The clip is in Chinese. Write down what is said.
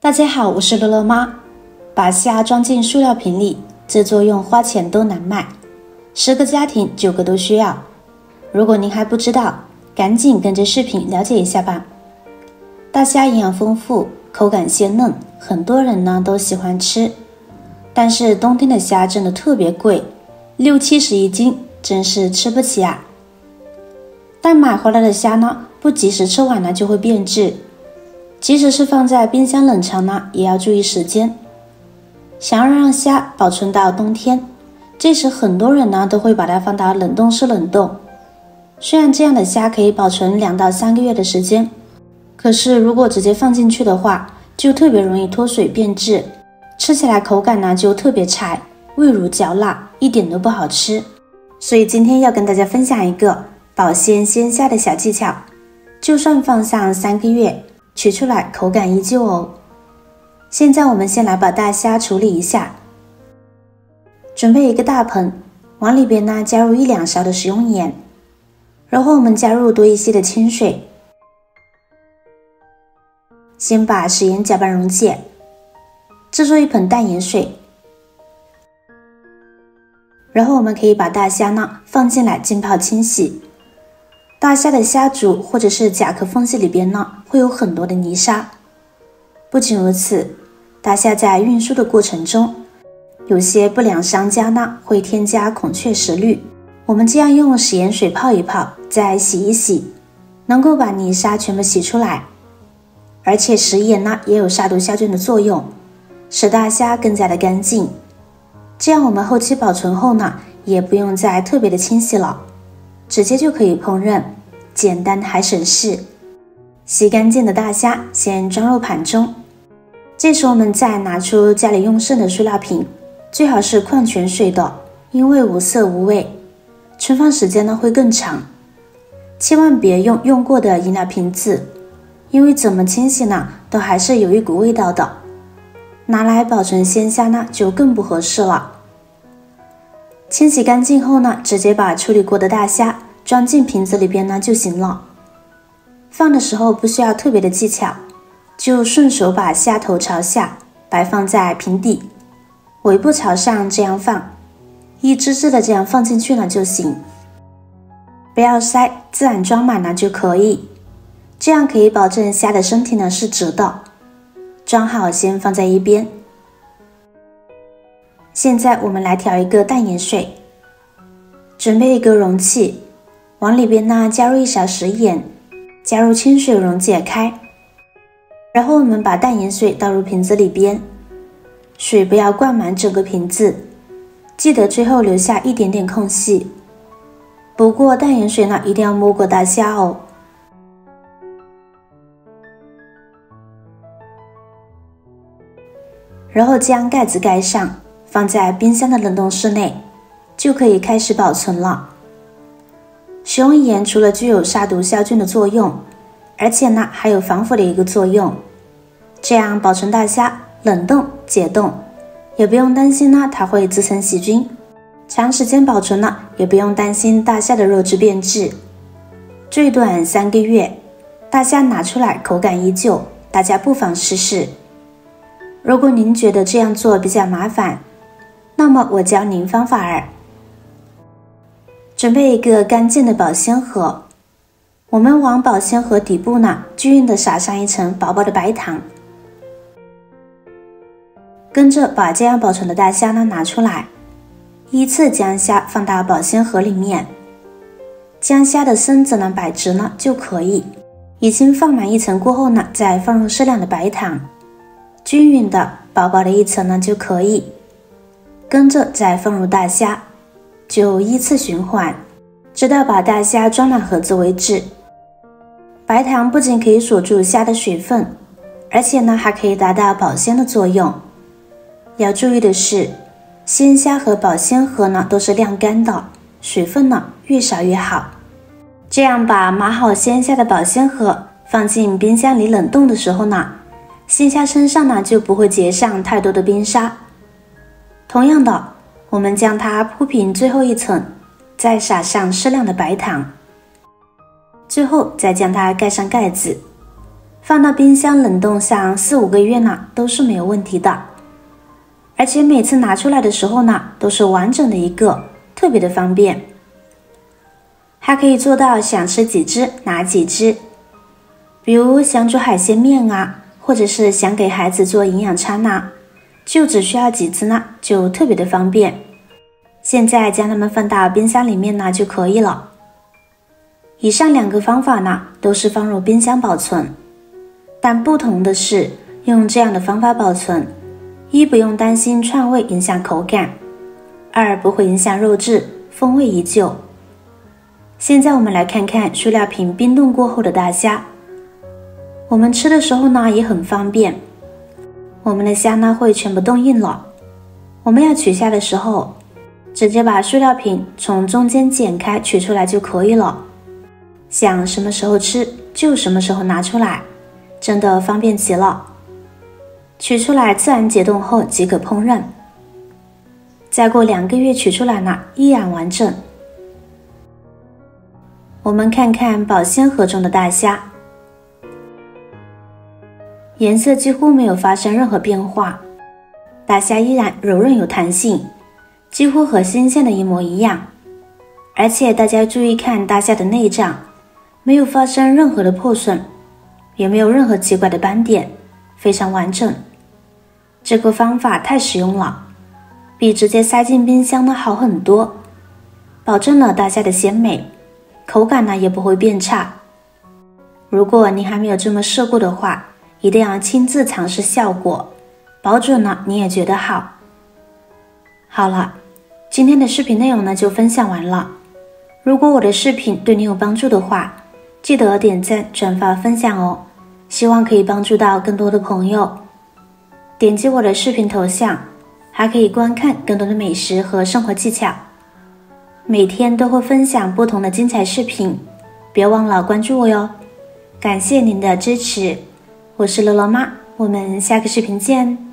大家好，我是乐乐妈。把虾装进塑料瓶里，这作用花钱都难买，10个家庭9个都需要。如果您还不知道，赶紧跟着视频了解一下吧。大虾营养丰富，口感鲜嫩，很多人呢都喜欢吃。但是冬天的虾真的特别贵，60-70一斤，真是吃不起啊。但买回来的虾呢，不及时吃完呢就会变质。即使是放在冰箱冷藏呢，也要注意时间。想要让虾保存到冬天，这时很多人呢都会把它放到冷冻室冷冻。虽然这样的虾可以保存2到3个月的时间，可是如果直接放进去的话，就特别容易脱水变质，吃起来口感呢就特别柴，味如嚼蜡，一点都不好吃。所以今天要跟大家分享一个保鲜鲜虾的小技巧，就算放上3个月，取出来口感依旧哦。现在我们先来把大虾处理一下。准备一个大盆，往里边呢加入1-2勺的食用盐，然后我们加入多一些的清水，先把食盐搅拌溶解，制作一盆淡盐水。然后我们可以把大虾呢放进来浸泡清洗。大虾的虾足或者是甲壳缝隙里边呢会有很多的泥沙。不仅如此，大虾在运输的过程中，有些不良商家呢会添加孔雀石绿，我们这样用食盐水泡一泡，再洗一洗，能够把泥沙全部洗出来。而且食盐呢也有杀毒杀菌的作用，使大虾更加的干净。这样我们后期保存后呢，也不用再特别的清洗了，直接就可以烹饪，简单还省事。洗干净的大虾先装入盘中，这时我们再拿出家里用剩的塑料瓶，最好是矿泉水的，因为无色无味，存放时间呢会更长。千万别用过的饮料瓶子，因为怎么清洗呢都还是有一股味道的，拿来保存鲜虾呢就更不合适了。清洗干净后呢，直接把处理过的大虾装进瓶子里边呢就行了。放的时候不需要特别的技巧，就顺手把虾头朝下摆放在瓶底，尾部朝上这样放，一只只的这样放进去呢就行，不要塞，自然装满了就可以。这样可以保证虾的身体呢是直的。装好先放在一边。现在我们来调一个淡盐水，准备一个容器，往里边呢加入1勺食盐，加入清水溶解开，然后我们把淡盐水倒入瓶子里边，水不要灌满整个瓶子，记得最后留下一点点空隙。不过淡盐水呢一定要没过大虾哦。然后将盖子盖上，放在冰箱的冷冻室内，就可以开始保存了。食用盐除了具有杀毒消菌的作用，而且呢还有防腐的一个作用，这样保存大虾冷冻解冻，也不用担心呢它会滋生细菌。长时间保存呢，也不用担心大虾的肉质变质。最短3个月，大虾拿出来口感依旧，大家不妨试试。如果您觉得这样做比较麻烦，那么我教您方法儿。准备一个干净的保鲜盒，我们往保鲜盒底部呢均匀的撒上一层薄薄的白糖，跟着把这样保存的大虾呢拿出来，依次将虾放到保鲜盒里面，将虾的身子呢摆直了就可以。已经放满一层过后呢，再放入适量的白糖，均匀的薄薄的一层呢就可以，跟着再放入大虾，就依次循环，直到把大虾装满盒子为止。白糖不仅可以锁住虾的水分，而且呢还可以达到保鲜的作用。要注意的是，鲜虾和保鲜盒呢都是晾干的，水分呢越少越好。这样把码好鲜虾的保鲜盒放进冰箱里冷冻的时候呢，鲜虾身上呢就不会结上太多的冰沙。同样的，我们将它铺平最后一层，再撒上适量的白糖，最后再将它盖上盖子。放到冰箱冷冻上4-5个月呢，都是没有问题的。而且每次拿出来的时候呢，都是完整的一个，特别的方便。还可以做到想吃几只拿几只，比如想煮海鲜面啊，或者是想给孩子做营养餐啊，就只需要几只呢，就特别的方便。现在将它们放到冰箱里面呢就可以了。以上2个方法呢，都是放入冰箱保存，但不同的是，用这样的方法保存，一不用担心串味影响口感，二不会影响肉质，风味依旧。现在我们来看看塑料瓶冰冻过后的大虾。我们吃的时候呢也很方便，我们的虾呢会全部冻硬了。我们要取下的时候，直接把塑料瓶从中间剪开取出来就可以了。想什么时候吃就什么时候拿出来，真的方便极了。取出来自然解冻后即可烹饪，再过2个月取出来呢依然完整。我们看看保鲜盒中的大虾，颜色几乎没有发生任何变化，大虾依然柔润有弹性，几乎和新鲜的一模一样。而且大家注意看大虾的内脏，没有发生任何的破损，也没有任何奇怪的斑点，非常完整。这个方法太实用了，比直接塞进冰箱的好很多，保证了大虾的鲜美，口感呢也不会变差。如果你还没有这么试过的话，一定要亲自尝试效果，保准呢你也觉得好。好了，今天的视频内容呢就分享完了。如果我的视频对你有帮助的话，记得点赞、转发、分享哦，希望可以帮助到更多的朋友。点击我的视频头像，还可以观看更多的美食和生活技巧。每天都会分享不同的精彩视频，别忘了关注我哟。感谢您的支持，我是乐乐妈，我们下个视频见。